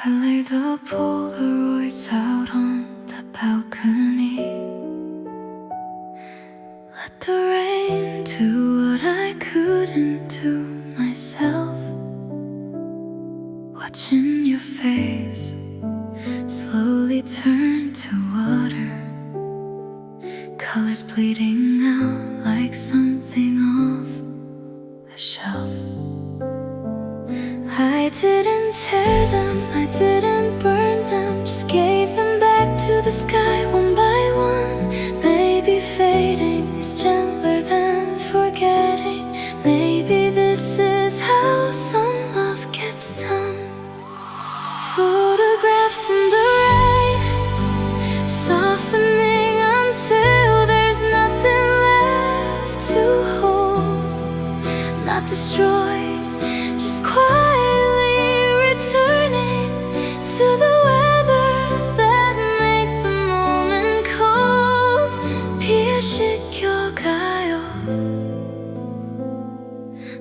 I lay the Polaroids out on the balcony. Let the rain do what I couldn't do myself. Watching your face slowly turn to water, colors bleeding out like something off a shelf. I didn't tear them, I didn't burn them, just gave them back to the sky one by one. Maybe fading is gentler than forgetting. Maybe this is how some love gets done. Photographs in the rain, softening until there's nothing left to hold. Not destroyed, just quietly returning to the weather that made the moment cold. 피해시켜가요.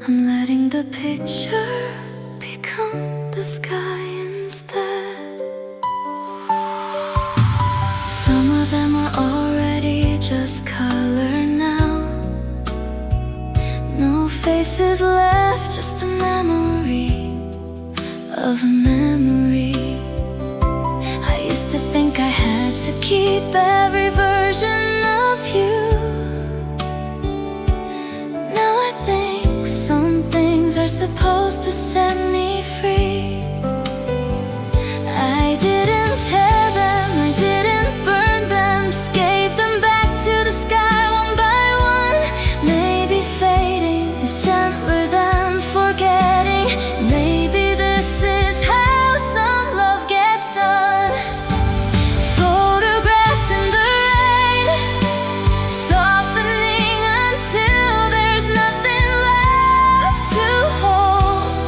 I'm letting the picture become the sky instead. Some of them are already just color now. No faces left, just a memory of a memory. I used to think I had to keep every version of you. Now I think some things are supposed to set me free. I didn't tear them, I didn't burn them, just gave them back to the sky one by one. Maybe fading is gentler than forgetting. Maybe this is how some love gets done. Photographs in the rain, softening until there's nothing left to hold.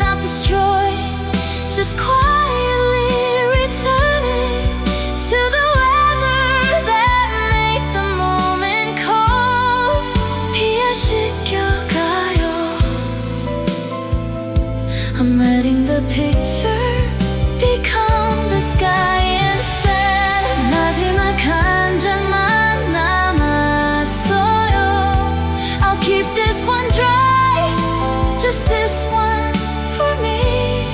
Not destroyed, just quietly returning to the weather that made the moment cold. 피해시켜가요. I'm letting the picture become the sky instead. 마지막 한 장만 남았어요. I'll keep this one dry, just this one for me.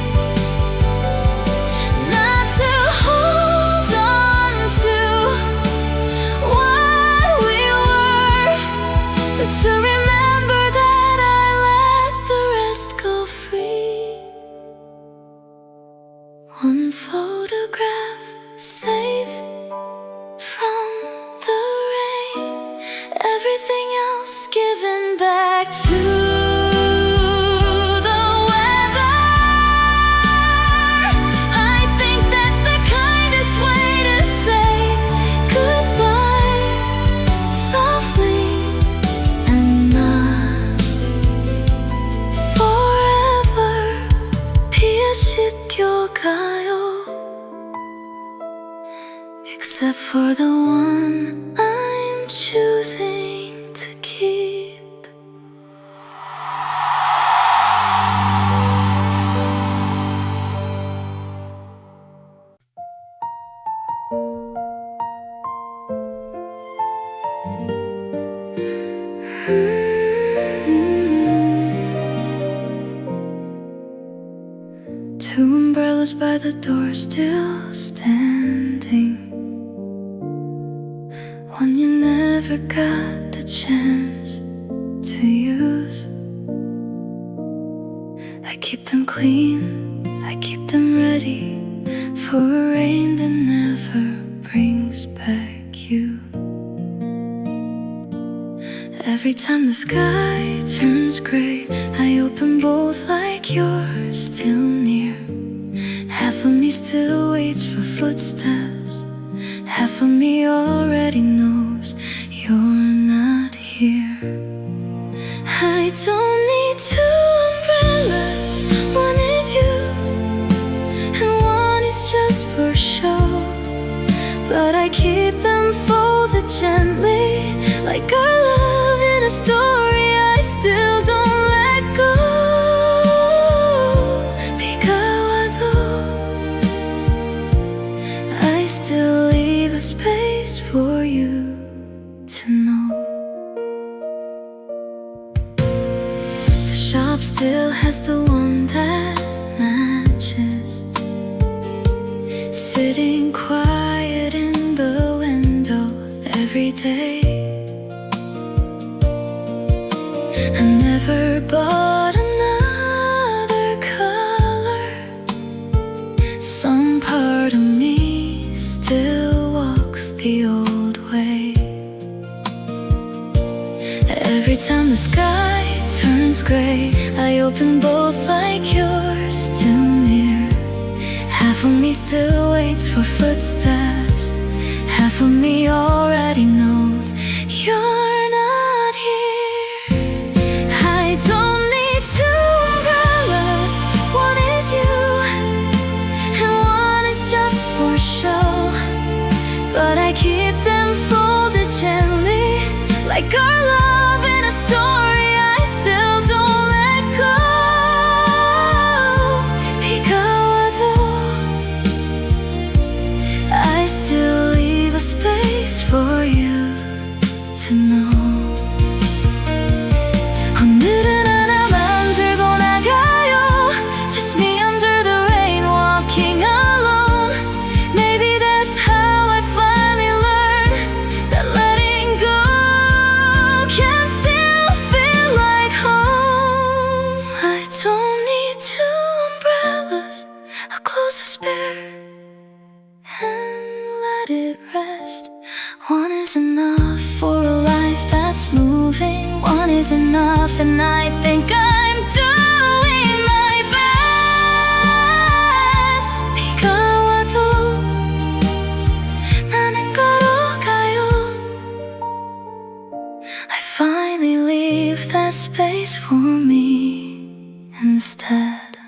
Not to hold on to what we were, but to remember that I let the rest go free. One photograph safe from the rain, everything else given back to the weather. I think that's the kindest way to say goodbye, softly and not forever. 피해시켜가요. Except for the one I'm choosing to keep. Two umbrellas by the door still standing. One you never got the chance to use. I keep them clean, I keep them ready for a rain that never brings back you. Every time the sky turns gray, I open both like you're still near. Half of me still waits for footsteps, half of me already knows you're not here. I don't need two umbrellas, one is you and one is just for show. But I keep them folded gently, like our love in a story I still don't let go. 비가 와도 waits for footsteps. Half of me already knows you're not here. I don't need two umbrellas. One is you, and one is just for show. But I keep them folded gently, like our love in a story I still don't let go. I still leave a space for you to know. 오늘은 하나 만들고 나가요. Just me under the rain, walking alone. Maybe that's how I finally learned that letting go can still feel like home. I don't need two umbrellas. I'll close the spare and let it rest. One is enough for a life that's moving. One is enough, and I think I'm doing my best. 비가 와도 나는 걸어가요. I finally leave that space for me instead.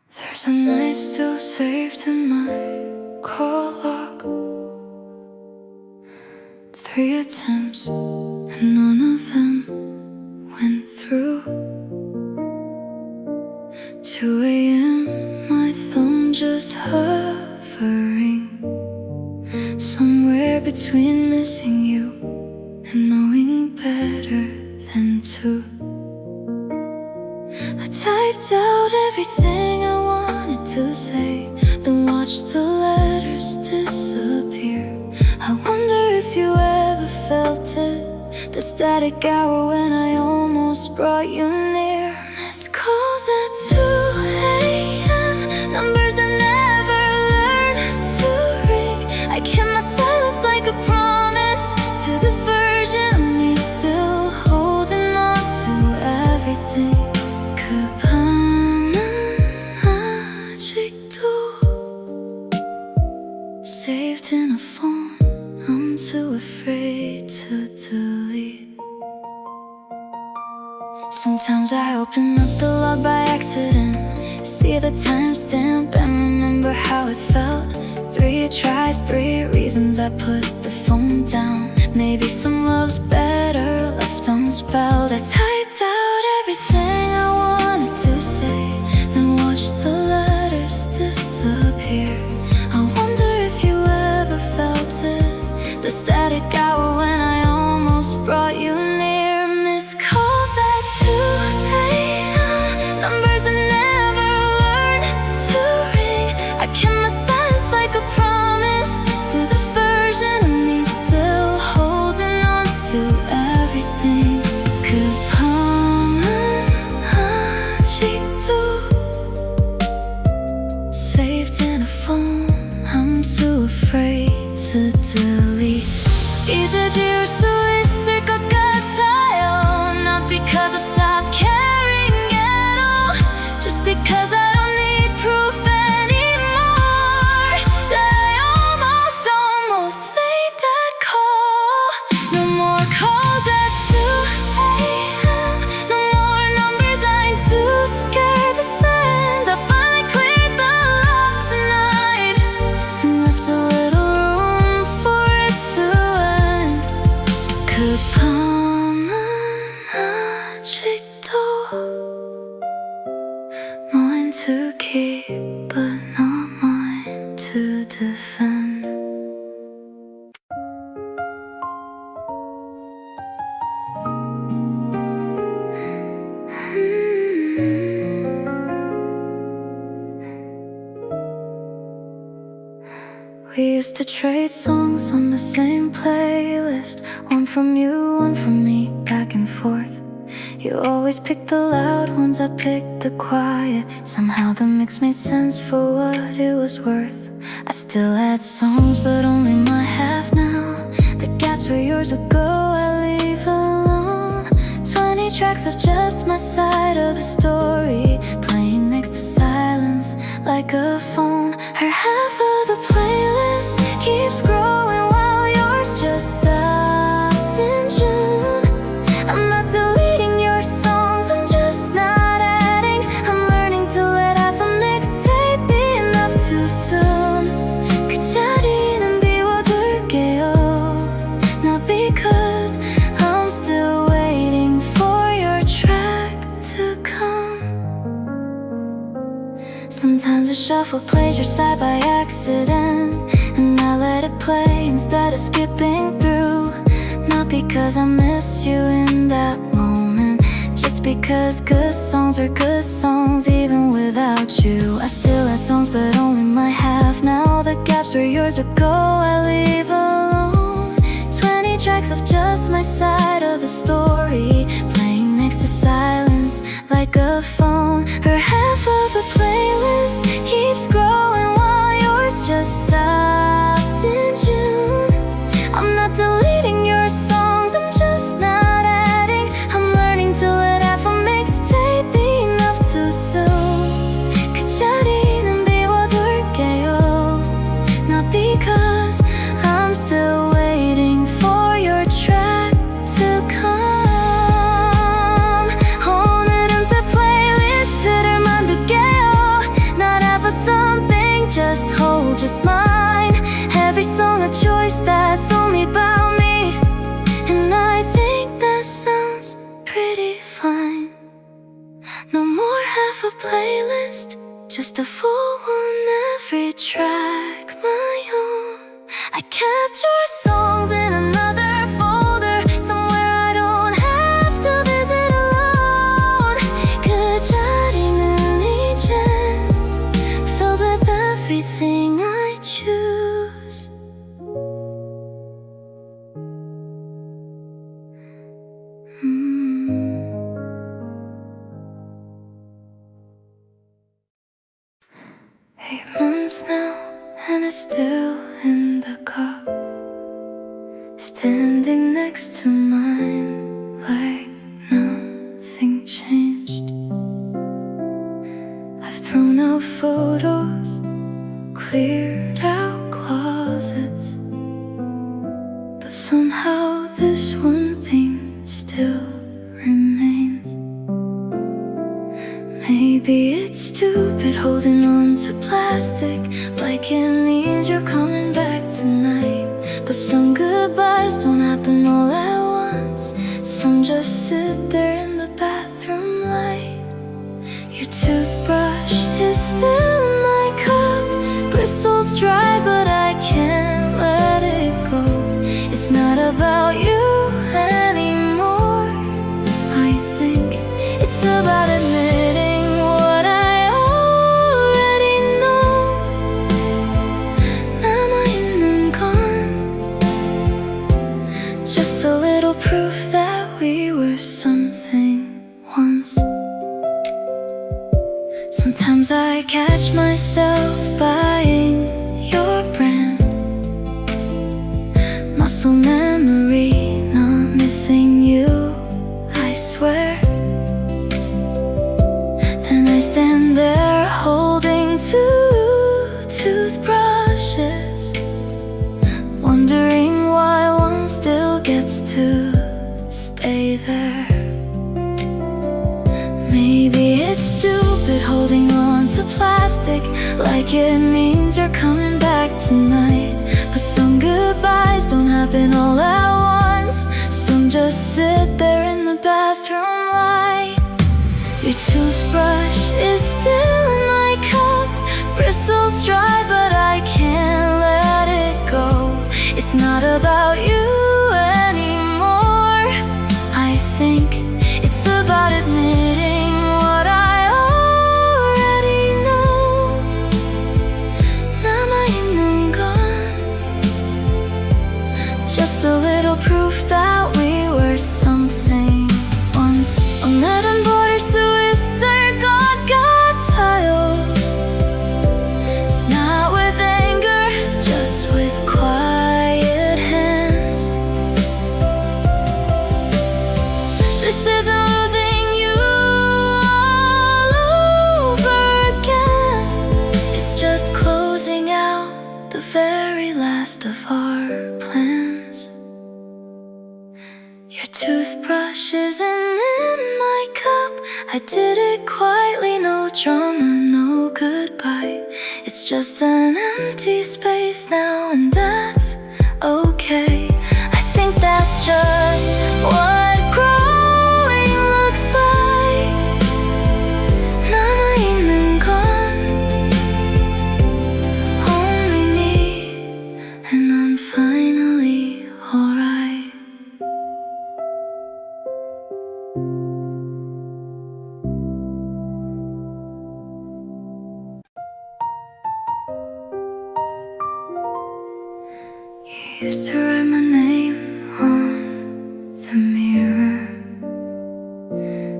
There's a night still saved in my call log. 3 attempts, and none of them went through. 2 a.m., my thumb just hovering somewhere between missing you and knowing better than to. I typed out everything I wanted to say, then watched the letters disappear. I wonder if you ever felt it, the static hour when I almost brought you near. Missed calls at 2 a.m., numbers that never learned to ring. I kept my silence like a promise to the version of me still holding on to everything. Saved in a phone I'm too afraid to delete. Sometimes I open up the log by accident, see the timestamp and remember how it felt. 3 tries, 3 reasons I put the phone down. Maybe some love's better left unspelled. I typed out everything I wanted to say, then watched the letters disappear. I wonder if you ever felt it, the static hour when I almost brought you near. Missed calls at 2 a.m., numbers that never learned to ring. I kept my silence like a promise to the version of me still holding on to everything. Saved in a phone I'm too afraid to delete. 잊어질 수 있을 것 같아요. Not because I stopped caring at all, just because I don't need proof anymore that I almost made that call. No more calls at 2 a.m., no more numbers I'm too scared to send. I finally cleared the log tonight and left a little room for it to end. 급함은 아직도 mine to keep but not mine to defend. We used to trade songs on the same playlist, one from you, one from me, back and forth. You always picked the loud ones, I picked the quiet. Somehow the mix made sense for what it was worth. I still had songs, but only my half now. The gaps where yours would go, I leave alone. 20 tracks of just my side of the story, playing next to silence like a phone. Sometimes a shuffle plays your side by accident, and I let it play instead of skipping through. Not because I miss you in that moment, just because good songs are good songs even without you. I still had songs but only my half. Now the gaps where yours would go I leave alone. 20 tracks of just my side of the story, playing next to silence like a phone. Her half of the playlist keeps growing while yours just stopped in June. I'm not deleting your songs, I'm just not adding. I'm learning to let half a mixtape be enough too soon. 그자리는 비워둘게요, not because I'm still waiting for your track to come. 오늘은 새 플레이리스트를 만들게요. Not have a something, just hold, just mine. Every song a choice that's only about me, and I think that sounds pretty fine. No more half a playlist, just a full one, every track my own. I kept your songs in another folder, somewhere I don't have to visit alone. 그 자리는 이제 filled with everything I choose. Eight months now, and it's still in the cup, standing next to mine like nothing changed. I've thrown out photos, cleared out closets, but somehow this one thing still remains. Maybe it's stupid holding on to plastic, like it means you're coming back tonight. But some goodbyes don't happen all at once, some just sit there in the bathroom light. Your toothbrush is still in my cup, bristles dry but I can't let it go. It's not about you anymore, I think it's about admitting what I already know. 남아있는 건 just a little proof that we were something once. Sometimes I catch myself buying your brand, muscle memory, not missing you, I swear. Then I stand there holding two toothbrushes, wondering why one still gets to stay there. Maybe it's stupid holding on to plastic, like it means you're coming back tonight. But some goodbyes don't happen all at once, some just sit there in the bathroom light. Your toothbrush is still in my cup, bristles dry but I can't let it go. It's not about you anymore, I think it's about admitting what I already know. 남아있는 건 just a little proof that we were something once. 오늘은 버릴 수 있을 것 같아요, not with anger, just with quiet hands. This isn't losing you all over again, it's just closing out the very last of our plans. Your toothbrush isn't in my cup, I did it quietly, no drama, no goodbye. It's just an empty space now, and that's okay. I think that's just what growing looks like. 남아있는 건 You used to write my name on the mirror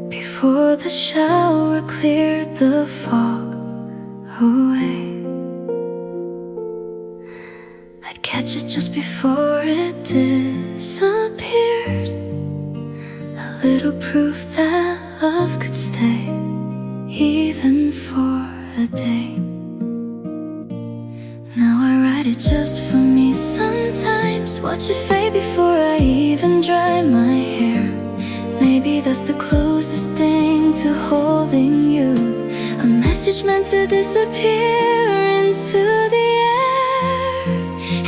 before the shower cleared the fog away. I'd catch it just before it disappeared, a little proof that love could stay, even for a day. Now I write it just for me sometimes, watch it fade before I even dry my hair. Maybe that's the closest thing to holding you, a message meant to disappear into the air.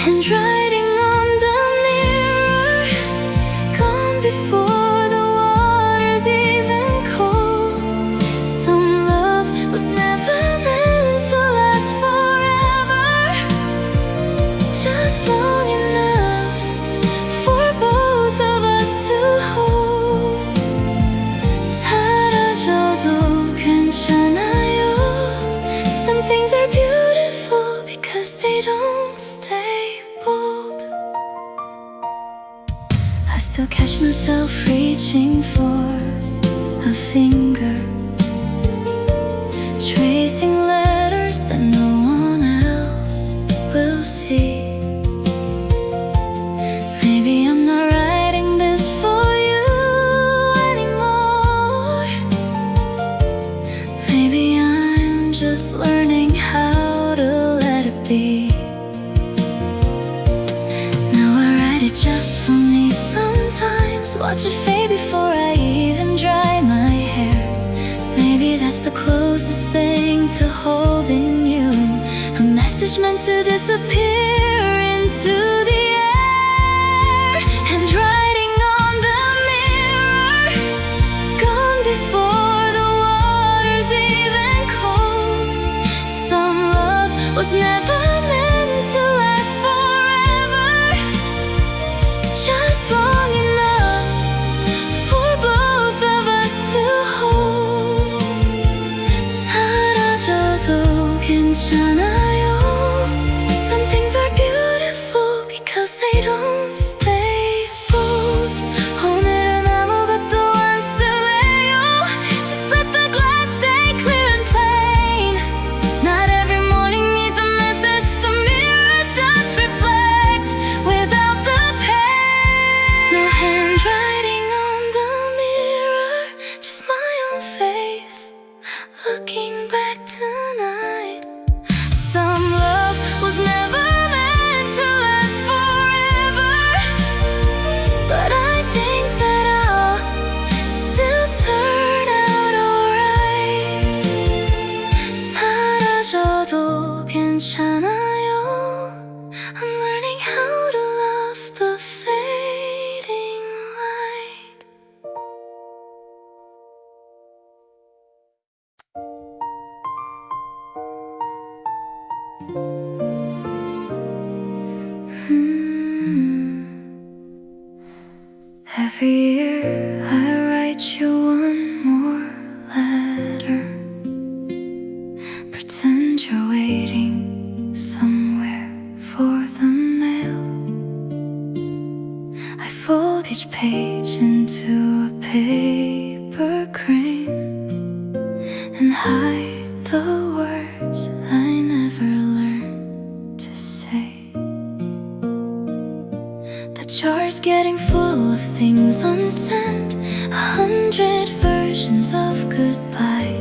Handwriting on the mirror, gone before the water's even cold. Some love was never meant to last forever, just long enough for both of us to hold. 사라져도 괜찮아요. Some things are beautiful because they don't stay bold. I still catch myself reaching for a finger, tracing letters that no one else will see. Maybe I'm not writing this for you anymore. Maybe I'm just learning how to let it be. Now I write it just for me sometimes, watch it fade before I even dry my hair. Maybe that's the closest thing to holding you, a message meant to disappear into the air. Handwriting on the mirror, gone before the water's even cold. Some love was never meant to last forever, just long enough for both of us to hold. 사라져도 괜찮아요. Some things are beautiful because they don't stay bold. 오늘은 아무것도 안 쓸래요. Just let the glass stay clear and plain. Not every morning needs a message, some mirrors just reflect without the pain. No handwriting on the mirror, just my own face looking back tonight. Some love was never meant to last forever, but I think that I'll still turn out alright. 사라져도 괜찮아요. I'm learning how to love the fading light. Every year I write you one more letter, pretend you're waiting somewhere for the mail. I fold each page into a paper crane and hide the words I never learned to say. The jar's getting full of things unsent, 100 versions of goodbye.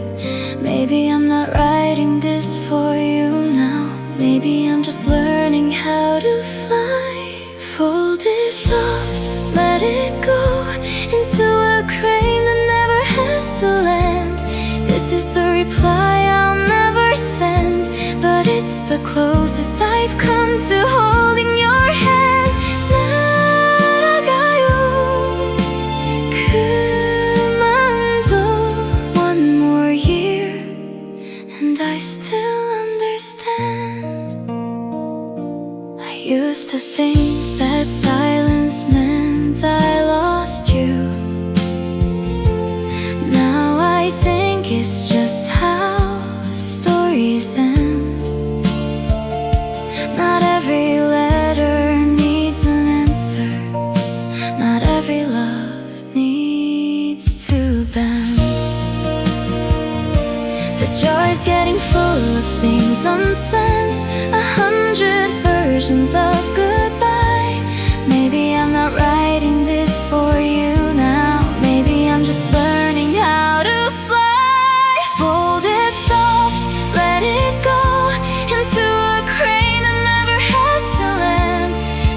Maybe I'm not writing this for you now. Maybe I'm just learning how to fly. Fold it soft, let it go into a crane that never has to land. This is the reply I'll never send, but it's the closest I've come to holding your hand. 날아가요. 그만둬. One more year and I still understand. I used to think that silence meant I lost you. Now I think it's just how stories end. Not every letter needs jar's getting full of things unsent, 100 versions of goodbye. Maybe I'm not writing this for you now. Maybe I'm just learning how to fly. Fold it soft, let it go into a crane that never has to land.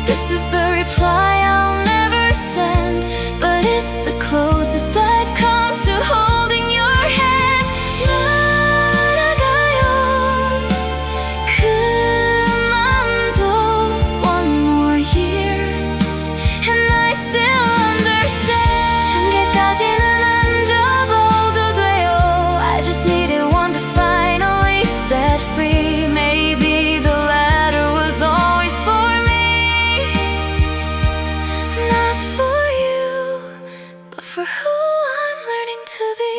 This is the reply I'll never send, but it's the closest I've come to holding your hand. 날아가요. 그만둬. One more year and I still understand. 천개까지는 안 접어도 돼요. I just needed one to finally set free. Maybe the letter was always for me, not for you, but for who I'm learning to be.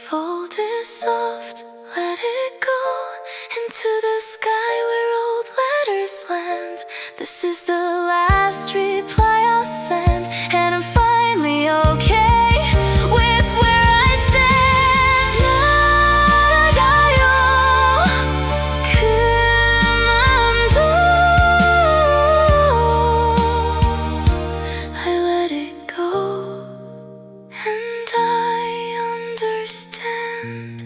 Fold it soft, let it go into the sky where old letters land. This is the last reply I'll send, and I'm finally okay with where I stand. 날아가요. 그만둬. I let it go, and I understand.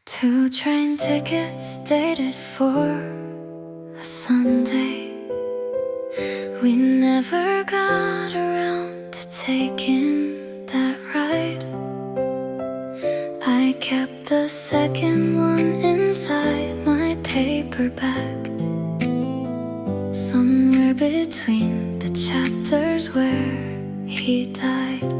Two train tickets dated for a Sunday. We never got around to taking that ride. I kept the second one inside my paper bag, somewhere between the chapters where he died.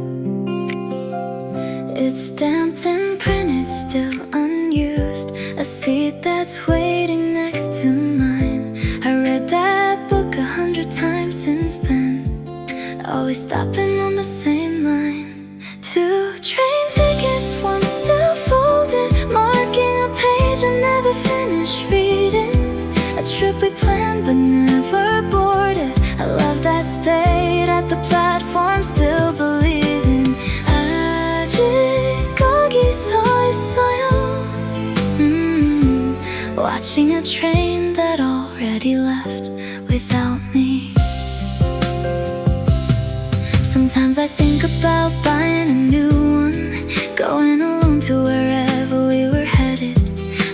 It's stamped and printed, still unused, a seat that's waiting next to mine. I read that book 100 times since then, always stopping on the same line. Two train tickets, one still folded, marking a page I never finished reading. A trip we planned but never boarded, a love that stayed at the platform, still believing. 아직 거기 서 있어요. Watching a train that already left without me. Sometimes I think about buying a new one, going alone to wherever we were headed.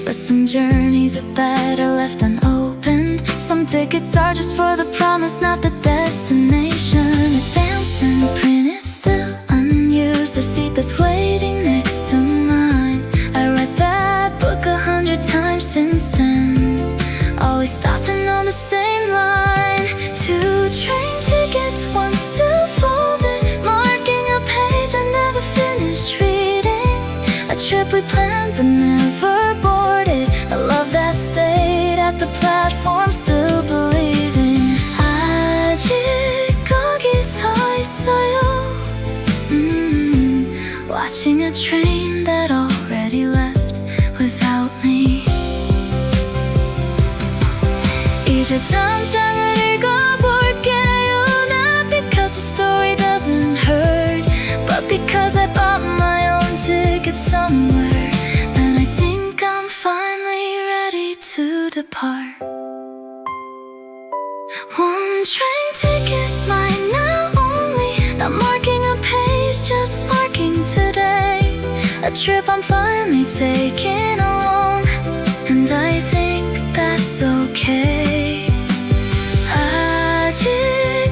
But some journeys are better left unopened. Some tickets are just for the promise, not the destination. It's stamped and printed, still unused, a seat that's waiting next to mine. I read that book 100 times since then, always stopping on the same line. Two train tickets, one still folded, marking a page I never finished reading. A trip we planned but never boarded, a love that stayed at the platform, still believing. 아직 거기 서 있어요. Watching a train that already left without me. 이제 다음 장을 읽어볼게요. Not because the story doesn't hurt, but because I bought my own ticket somewhere. And I think I'm finally ready to depart. One train ticket, mine now only, not marking a page, just marking today. A trip I'm finally taking alone, and I think that's okay. 아직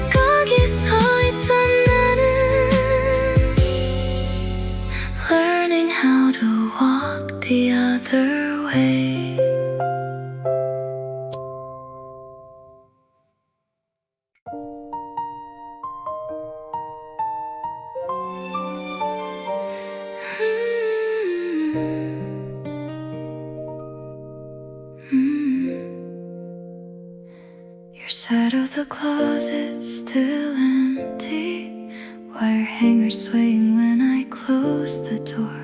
거기 서 있던 나는, learning how to walk the other way. Your side of the closet still empty, wire hanger swaying when I closed the door.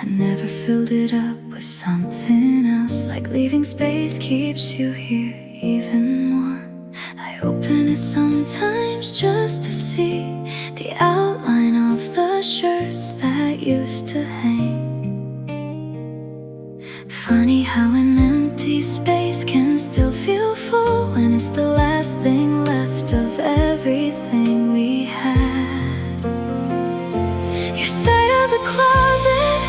I never filled it up with something else, like leaving space keeps you here even more. I open it sometimes just to see the outline of the shirts that used to hang. Funny how an empty space can still feel full when it's the last thing left of everything we had. Your side of the closet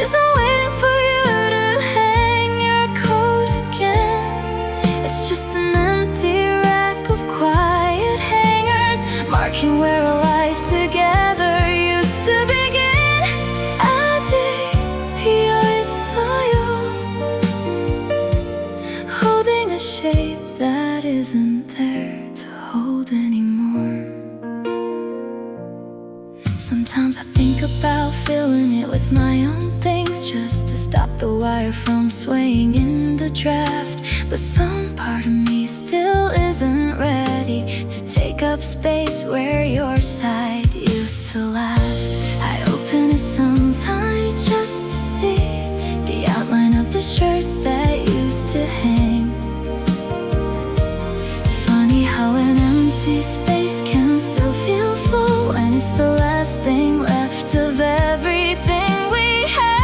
isn't waiting for you to hang your coat again. It's just an empty rack of quiet hangers, marking where a life together used to begin. I saw you holding a shape that isn't there to hold anymore. Sometimes I think about filling it with my own things, just to stop the wire from swaying in the draft. But some part of me still isn't ready to take up space where your side used to last. I open it sometimes just to see the outline of the shirts that used to hang. Funny how an empty space can still feel full when it's the last thing left of everything we had.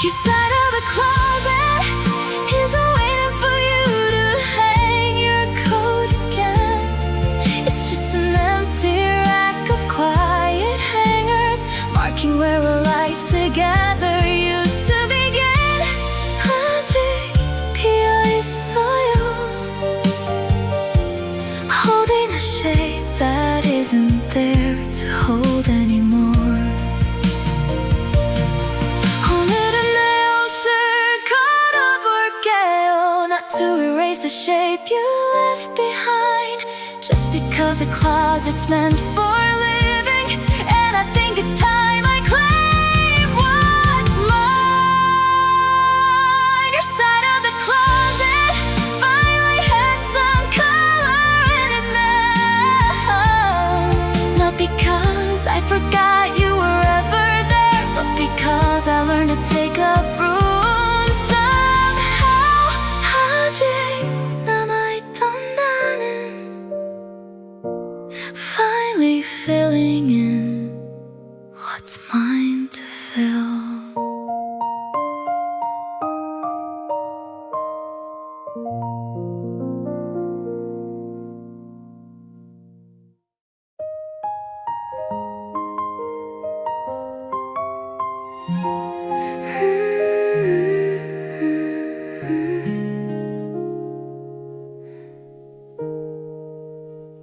Your side of the closet isn't waiting for you to hang your coat again. It's just an empty rack of quiet hangers, marking where a life together used to begin. I saw you holding a shape that isn't there to hold anymore. Not to erase the shape you left behind, just because a closet's meant for living. And I think it's time I claim what's mine. Your side of the closet finally has some color in it now. Not because I forgot you were ever there, but because I learned to take up room. Finally filling in what's mine to fill.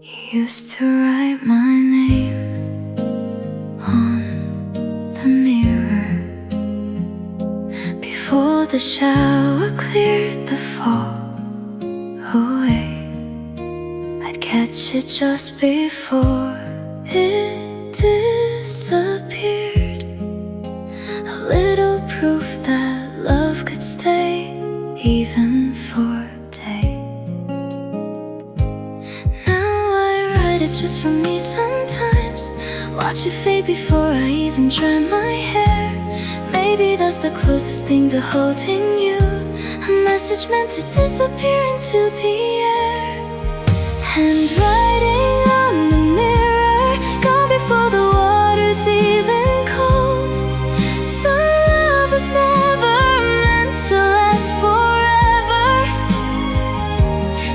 You used to write my name on the mirror before the shower cleared the fog away. I'd catch it just before it disappeared, a little proof that love could stay even for a day. Just for me sometimes, watch it fade before I even dry my hair. Maybe that's the closest thing to holding you, a message meant to disappear into the air. Handwriting on the mirror, gone before the water's even cold. Some love was never meant to last forever,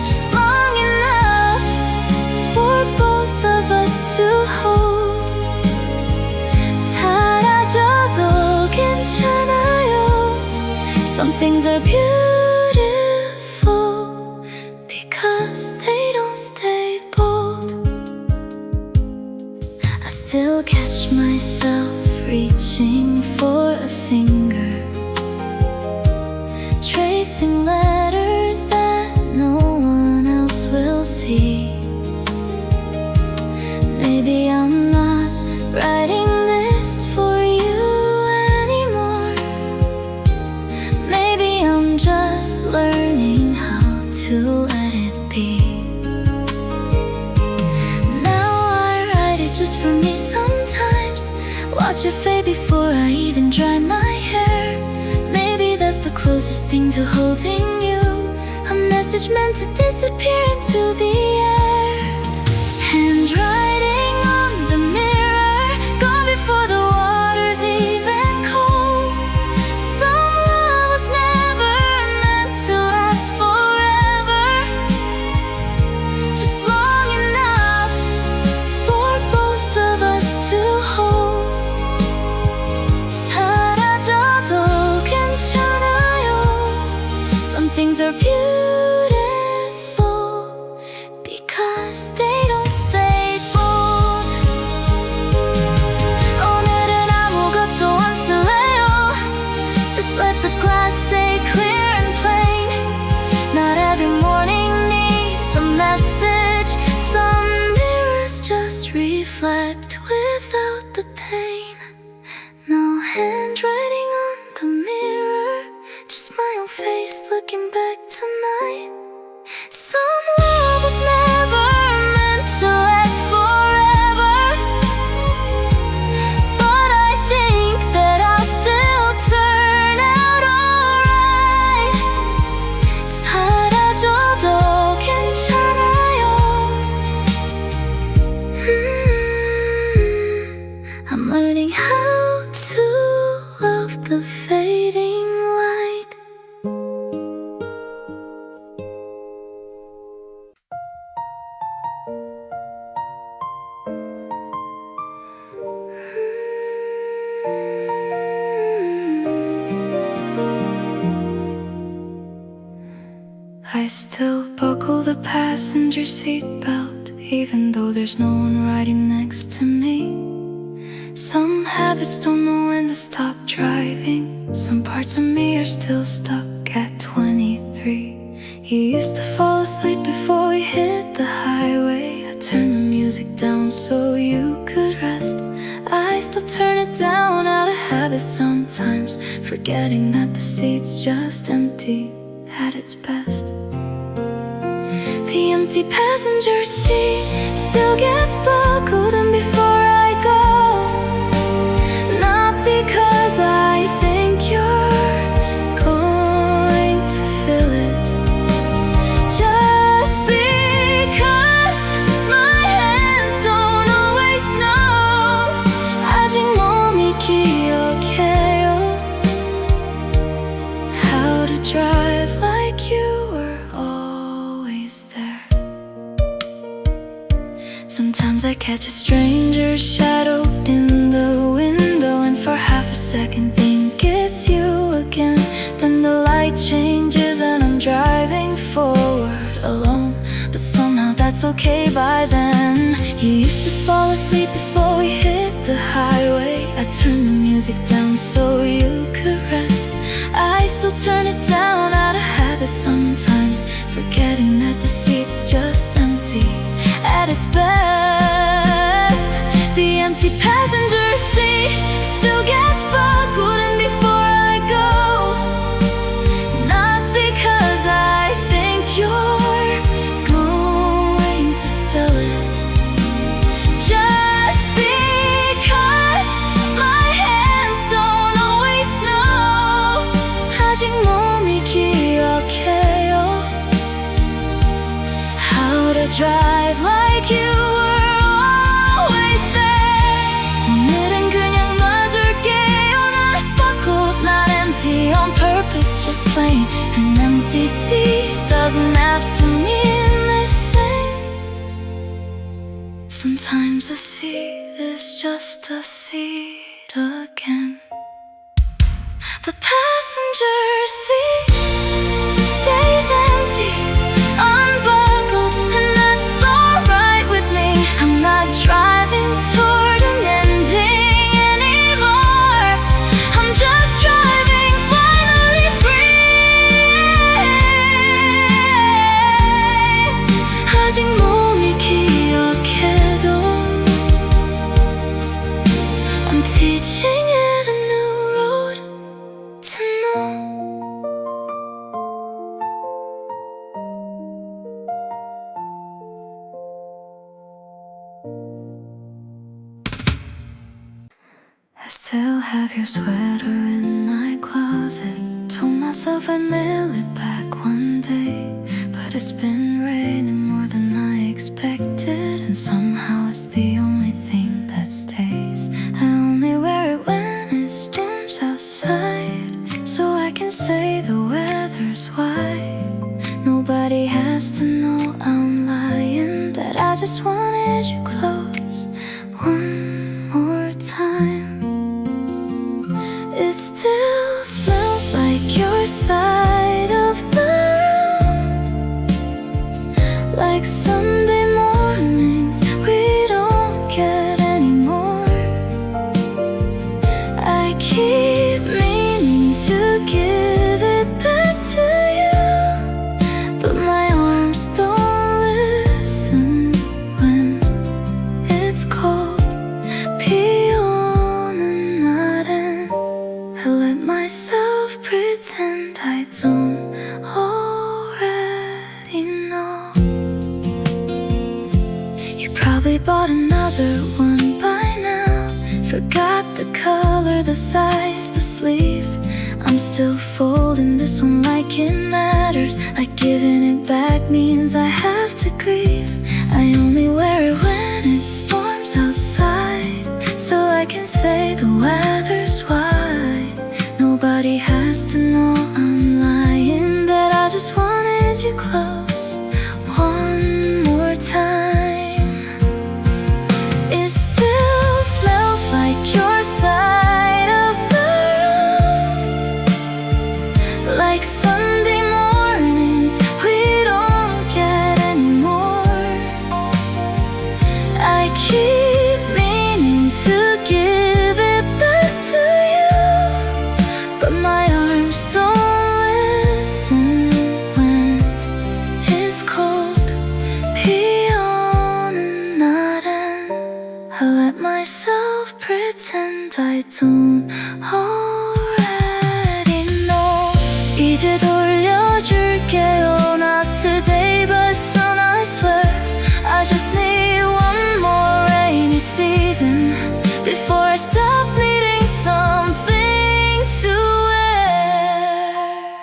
just long enough for both of us to hold. 사라져도 괜찮아요. Some things are beautiful because they don't stay bold. I still catch myself reaching for a finger, tracing letters that no one else will see. Maybe I'm not writing this for you anymore. Maybe I'm just learning how to let it be. Now I write it just for me sometimes, watch it fade before I even dry my hair. Maybe that's the closest thing to holding you, a message meant to disappear into the air. And still buckle the passenger seat belt, even though there's no one riding next to me. Some habits don't know when to stop driving. Some parts of me are still stuck at 23. You used to fall asleep before we hit the highway. I turned the music down so you could rest. I still turn it down out of habit sometimes, forgetting that the seat's just empty at its best. The empty passenger seat still gets buckled in before I go. Not because I think you're going to fill it, just because my hands don't always know. 아직 몸이 기억해요 how to drive like you were always there. Sometimes I catch a stranger's shadow in the window, and for half a second think it's you again. Then the light changes and I'm driving forward alone, but somehow that's okay by then. You used to fall asleep before we hit the highway. I turned the music down so you could rest. I still turn it down out of habit sometimes, forgetting that the seat's just empty at its best. The empty passenger seat still gets buckled in before I go. Not because I think you're going to fill it, just because my hands don't always know. 아직 몸이 기억해요 how to drive like you were always there. 오늘은 그냥 놔줄게요. Not buckled, not empty on purpose, just plain an empty seat doesn't have to mean the same. Sometimes a seat is just a seat again. The passenger seat stays empty, unbuckled, and that's alright with me. I'm not driving toward an ending anymore. I'm just driving finally free. 아직 몸이 기억해도 I'm teaching it a new road to know. I still have your sweater in my closet. Told myself I'd mail it back one day, but it's been raining more than I expected, and somehow it's the only thing that stays. I only wear it when it storms outside, so I can say the weather's white. Nobody has to know I'm lying, that I just wanted you close one more time. It still smells like your side of the room, like Sunday mornings we don't get anymore. I keep meaning to give it back to you, but my arms don't listen when it's cold. I let myself pretend I don't already know. You probably bought another one by now, forgot the color, the size, the sleeve. I'm still folding this one like it matters, like giving it back means I have to grieve. I only wear it when it storms outside, so I can say the weather's white. Nobody has to know I'm lying, that I just wanted you close one more time. It still smells like your side of the room, like Sunday mornings we keep meaning to give it back to you, but my arms don't listen when it's cold. Peon은 I let myself pretend I don't already know. 이제 돌려줄게요. Not today but soon, I swear. I just need one more rainy season before I stop needing something to wear.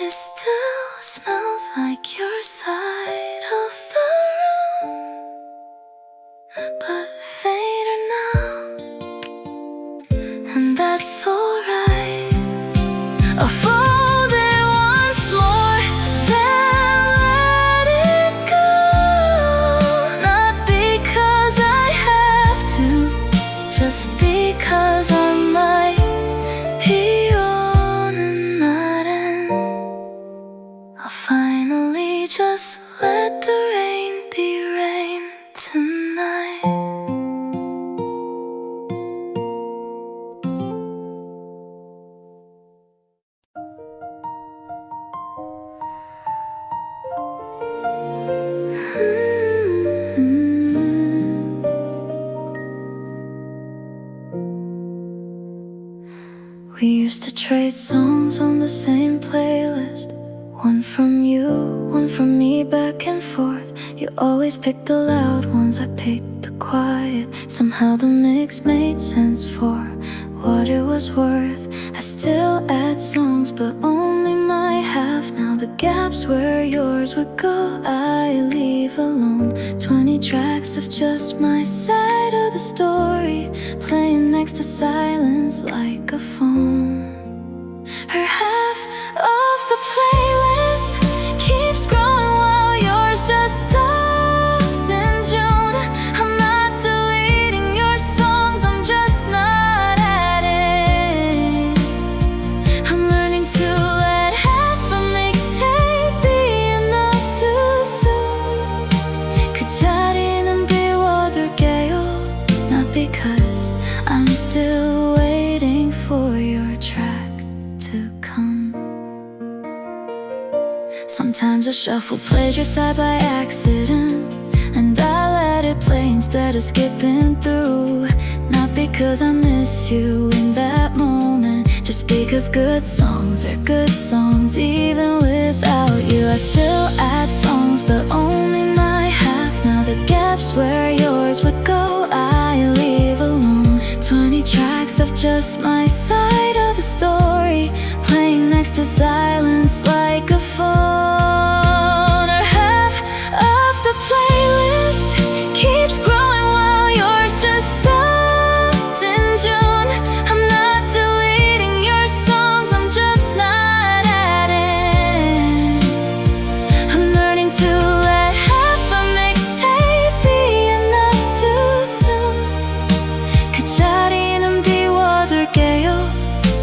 It still smells like your side of the room, but fainter now, and that's alright. I'll fold it once more, then let it go. Not because I have to, just because I might. 피오는 I'll finally just let the rain be rain tonight. We used to trade songs on the same playlist. One from you, one from me, back and forth. You always picked the loud ones, I picked the quiet. Somehow the mix made sense for what it was worth. I still add songs, but only my half. Now the gaps where yours would go, I leave alone. 20 tracks of just my side of the story, playing next to silence like a phone. Her half of the playlist keeps growing while yours just stopped in June. I'm not deleting your songs, I'm just not adding. I'm learning to let half a mixtape be enough too soon. 그 자리는 비워둘게요. Not because I'm still waiting for your track to come. Sometimes I shuffle plays your side by accident, and I let it play instead of skipping through. Not because I miss you in that moment, just because good songs are good songs. Even without you, I still add songs, but only my half. Now the gaps where yours would go, I leave alone. 20 tracks of just my side of the story, playing next to silence like a phone. Or half of the playlist keeps growing while yours just stopped in June. I'm not deleting your songs, I'm just not adding. I'm learning to let half a mixtape be enough too soon. 그 자리는 비워둘게요.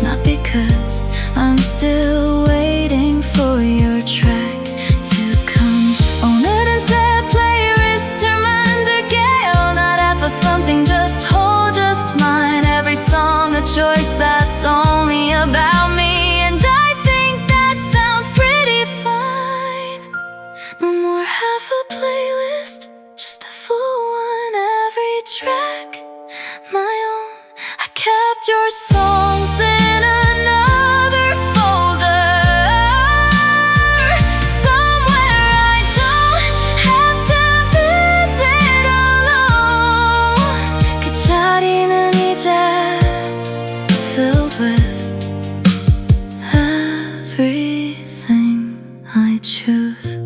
Not because I'm still waiting for your track to come. 오늘은 새 playlist을 만들게요. Not half of something, just whole, just mine. Every song a choice that's only about me, and I think that sounds pretty fine. No more half a playlist, just a full one. Every track my own. I kept your songs in another folder, somewhere I don't have to visit alone. 그 자리는 이제 filled with everything I choose.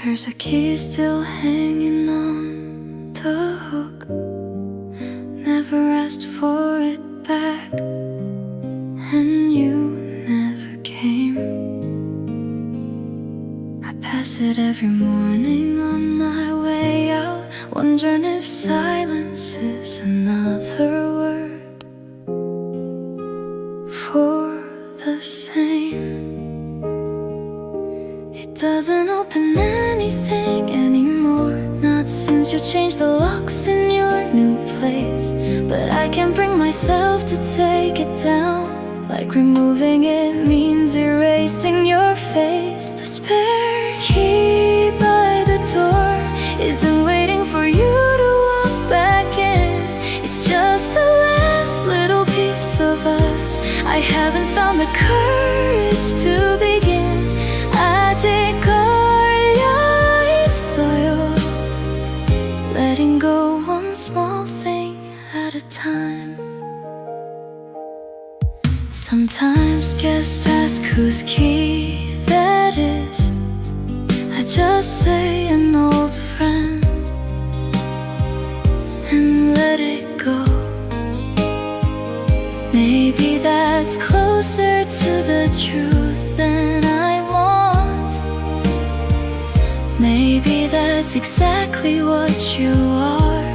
There's a key still hanging on the hook. Never asked for it back, and you never came. I pass sit every morning on my way out, wondering if silence is another word for the same. It doesn't open anything anymore, not since you changed the locks in your new place. But I can't bring myself to take it down, like removing it means erasing your face. The spare key by the door isn't waiting for you to walk back in. It's just the last little piece of us I haven't found the courage to begin. 아직 걸려 있어요, letting go one small thing at a time. Sometimes guests ask whose key that is. I just say an old friend and let it go. Maybe that's closer to the truth than I want. Maybe that's exactly what you are.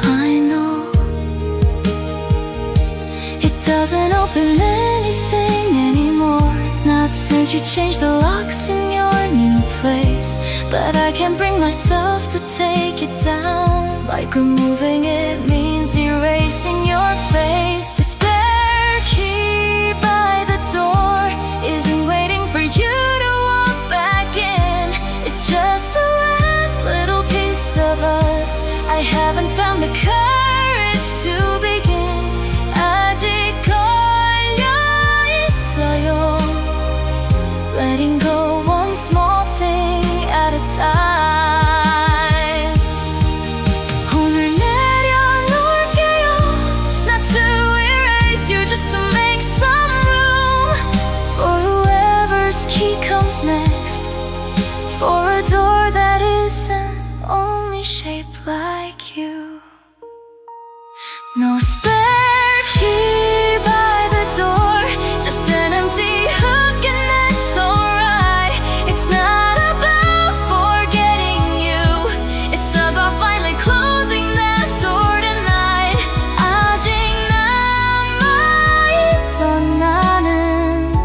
I know it doesn't open anything anymore, not since you changed the locks in your new place. But I can't bring myself to take it down, like removing it means erasing your face. The spare key by the door isn't waiting for you to walk back in. It's just the last little piece of us I haven't found the courage to begin. 아직 걸려 있어요, letting go one small thing at a time. 오늘 내려놓을게요, not to erase you, just to make some room for whoever's key comes next, for a door that isn't only shaped like you. No spare key by the door, just an empty hook and that's alright. It's not about forgetting you, it's about finally closing that door tonight. 아직 남아있던 나는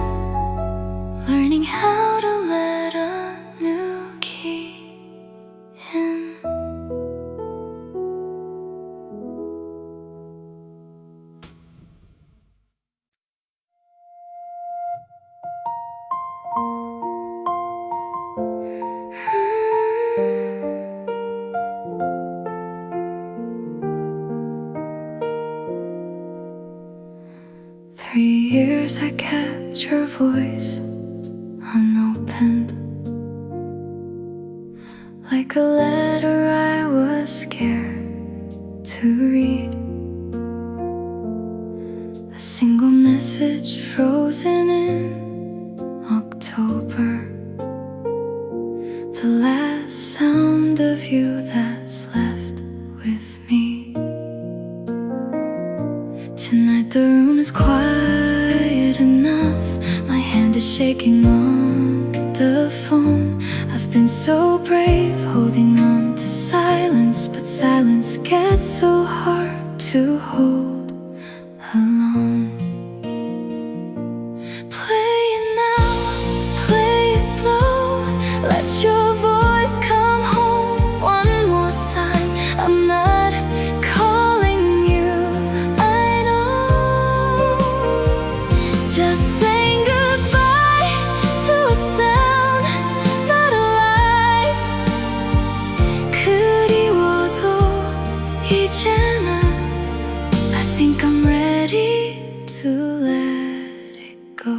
learning how to let a new key in. Three years I kept your voice unopened, like a letter I was scared to read. A single message frozen in October, the last sound of you that's left with me. Tonight the room is quiet enough, my hand is shaking on the phone. I've been so brave holding on to silence, but silence gets so hard to hold alone. Play it now, play it slow, let your voice come home one more time. I'm not calling you, I know, just saying goodbye to a sound not alive. 그리워도 이제는 I think I'm ready to let it go.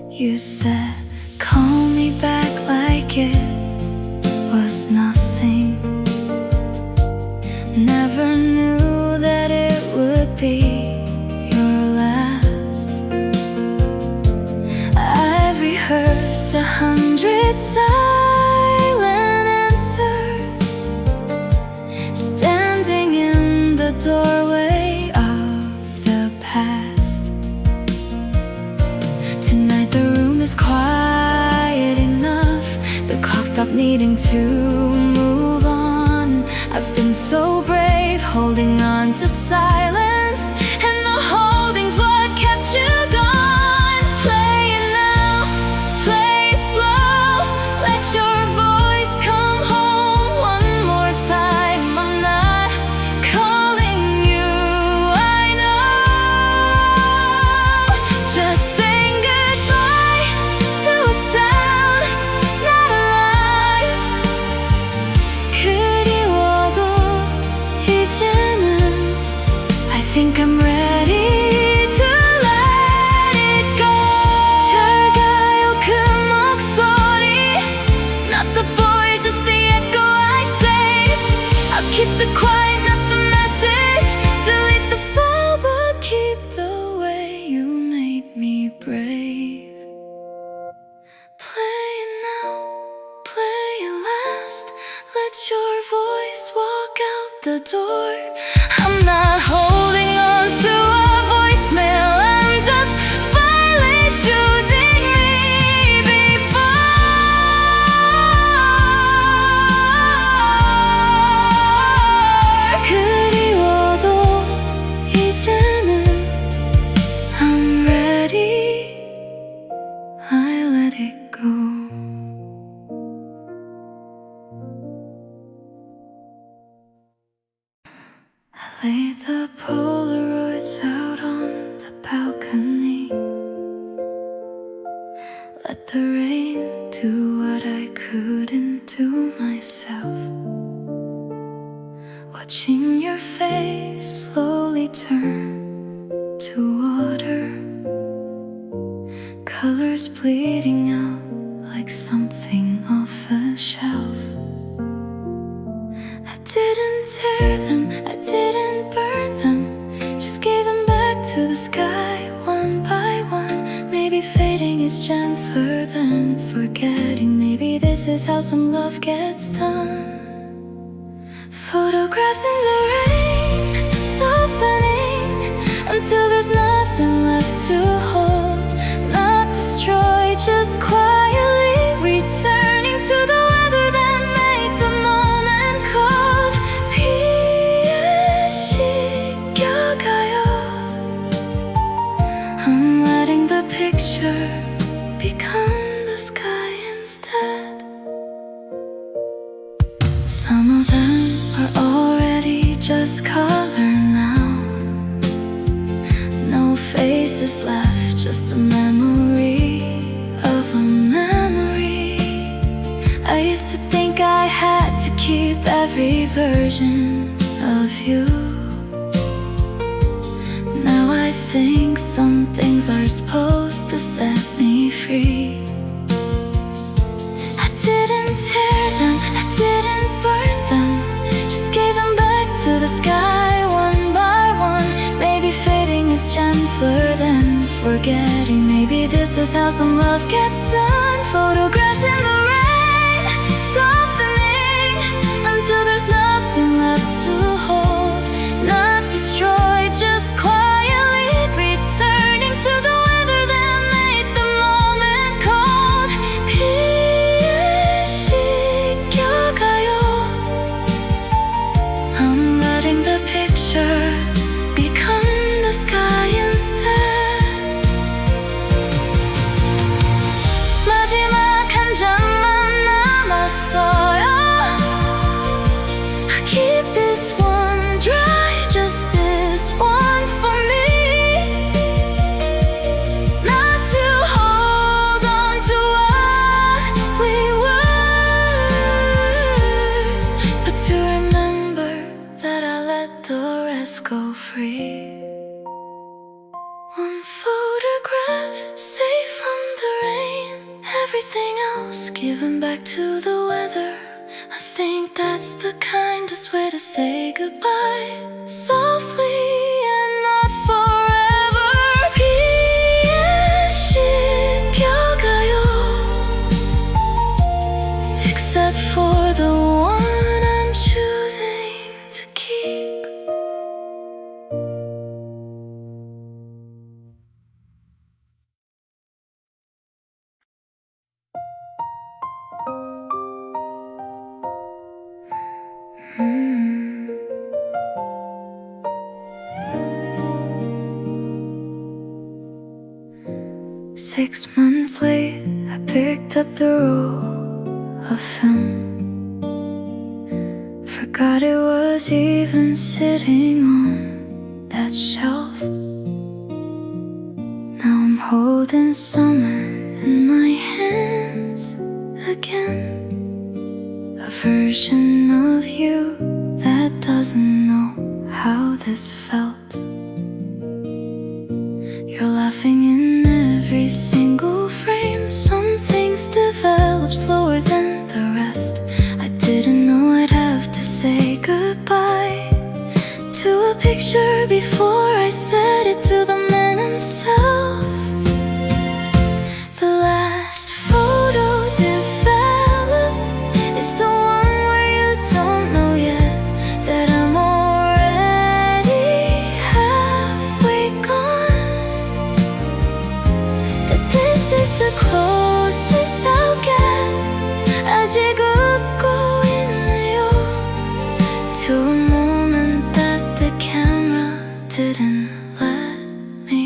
You said call me back like it was nothing. Never knew that it would be your last. I've rehearsed 100 silent answers, standing in the doorway of the past. Tonight the room is quiet enough, stop needing to move on. I've been so brave, holding on to silence, and the holding's what kept you gone. Play it now, play it slow, let your voice come home one more time. I'm not calling you, I know. Just saying goodbye to a sound not alive. 그리워도 이제는 I think I'm ready to let it go. 잘가요 그 목소리, not the boy, just the echo I saved. I'll keep the quiet, not the message. Delete the file, but keep the way you made me brave. Play it now, play it last. Let your voice walk out the door. I'm not holding on to a voicemail, I'm just finally choosing me before. 그리워도 이제는 I'm ready, I let it go. Lay the Polaroids out on the balcony. Let the rain do what I couldn't do myself. Watching your face slowly turn to water, colors bleeding out like something off a shelf. I didn't tear them, I didn't burn them, just gave them back to the sky one by one. Maybe fading is gentler than forgetting. Maybe this is how some love gets done. Photographs in the rain, softening until there's nothing left to hold. Not destroyed, just quietly returning to the weather that made the moment cold. 피에 씻겨가요. I'm letting the picture become the sky instead. Some of them are already just color now. No faces left, just a memory of a memory. I used to think I had to keep every version of you. Now I think some things are supposed to set me free. I didn't tear them, I didn't burn them, just gave them back to the sky one by one. Maybe fading is gentler than forgetting. Maybe this is how some love gets done. Photographs in the rain, softening until there's nothing left to hold. Not destroyed, just quietly returning to the weather that made the moment cold. 피에 씻겨가요. I'm letting the picture become the sky instead. 마지막 한 장만 남았어요. I keep this one dry, just this one for me. Not to hold on to what we were, but to remember that I let the rest go free. One photograph, safe from the rain, everything else given back to the weather. I think that's the kindest way to say goodbye, softly and not forever. 피에 씻겨가요. Except for the one I'm choosing to keep. 6 months late, I picked up the roll of film. Forgot it was even sitting on that shelf. Now I'm holding summer in my hands again. A version of you that doesn't know how this felt. You're laughing in every single frame. Some things develop slower than the rest. I didn't know I'd have to say goodbye to a picture before I said it to the man himself. The last photo developed is the one where you don't know yet that I'm already halfway gone. That this is the closest I'll get. 아직은 웃고 있네요 to a moment that the camera didn't let me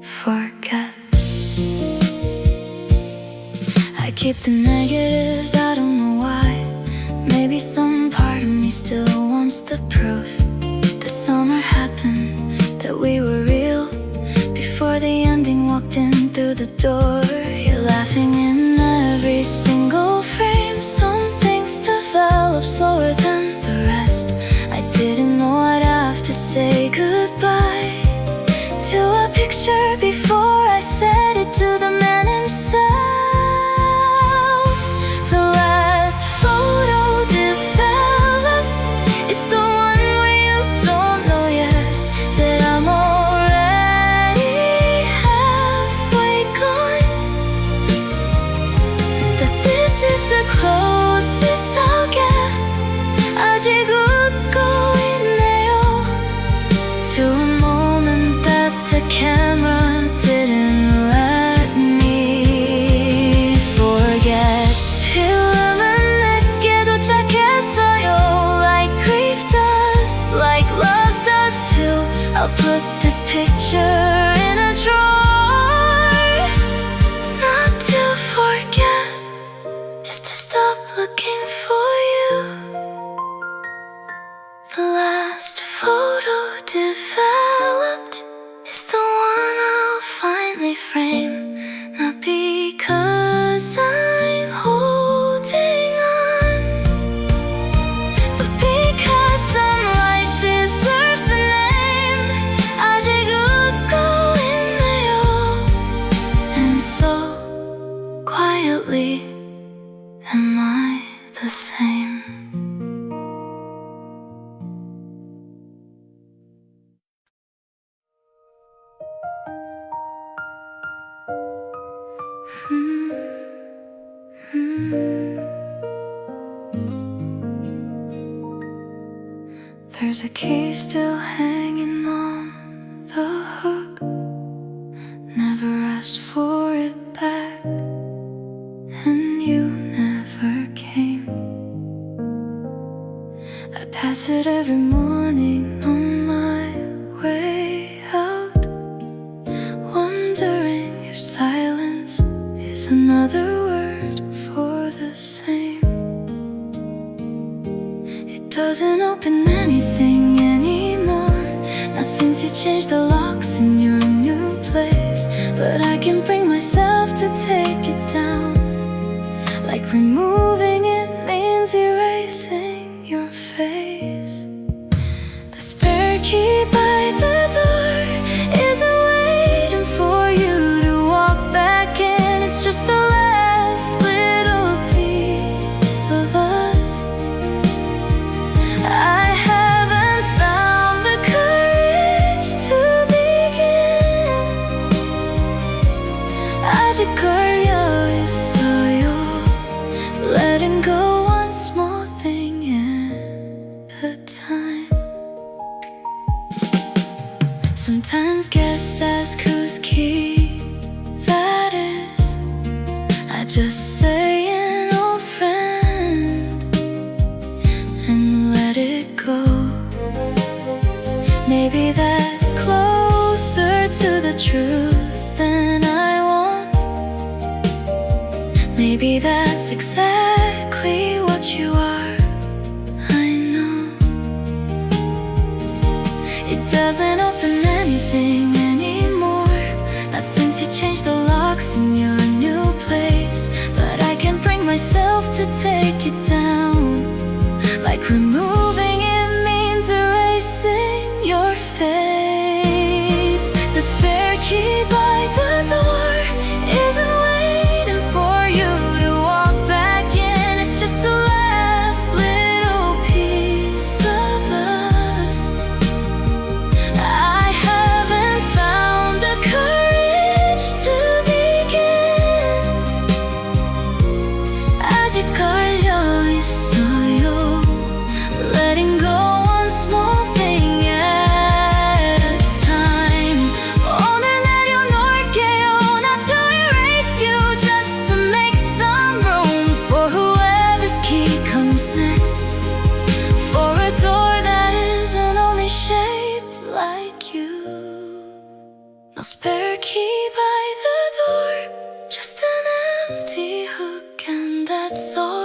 forget. I keep the negatives, I don't know why. Maybe some part of me still wants the proof. The summer happened, that we were real, before the ending walked in through the door. You're laughing in every single frame. Some things develop slower than the rest. I didn't know I'd have to say goodbye to a picture before I said it to the man himself. The last photo developed is the one where you don't know yet that I'm already halfway gone. That this is the closest I'll get. 아직 웃고 있네요 to a moment that the camera didn't let me forget. 필름은 내게 도착했어요, like grief does, like love does too. I'll put this picture in a drawer, not to forget, just to stop looking for you. The last photo developed is the one I'll finally frame, not because I'm holding on, but because some light deserves a name. 아직 웃고 있네요, and so quietly am I the same. There's a key still hanging on the hook. Never asked for it back, and you never came. I pass it every morning on my way out, wondering if silence is another word for the same. It doesn't open anything anymore, not since you changed the locks in your new place. But I can bring myself to take it down, like removing it means erasing your face. The spare key by the door isn't waiting for you to walk back in. It's just the last little piece of us. I haven't found the courage to begin. 아직 걸려 있어요, letting go one small thing at a time. Sometimes guests ask whose key that is. I just say an old friend and let it go. Maybe that's closer to the truth than I that's exactly what you are. I know it doesn't open anything anymore, not since you changed the locks in your new place. But I can't bring myself to take it down. Like removing it means erasing your face. The spare key by the door isn't waiting for you to walk back in. It's just the last little piece of us. I haven't found the courage to begin. 아직 걸려 있어요. Letting go one small thing at a time. 오늘 내려놓을게요. Not to erase you, just to make some room for whoever's key comes next. For a door that isn't only shaped like you. No spare key by the door, just an empty hook, and that's all.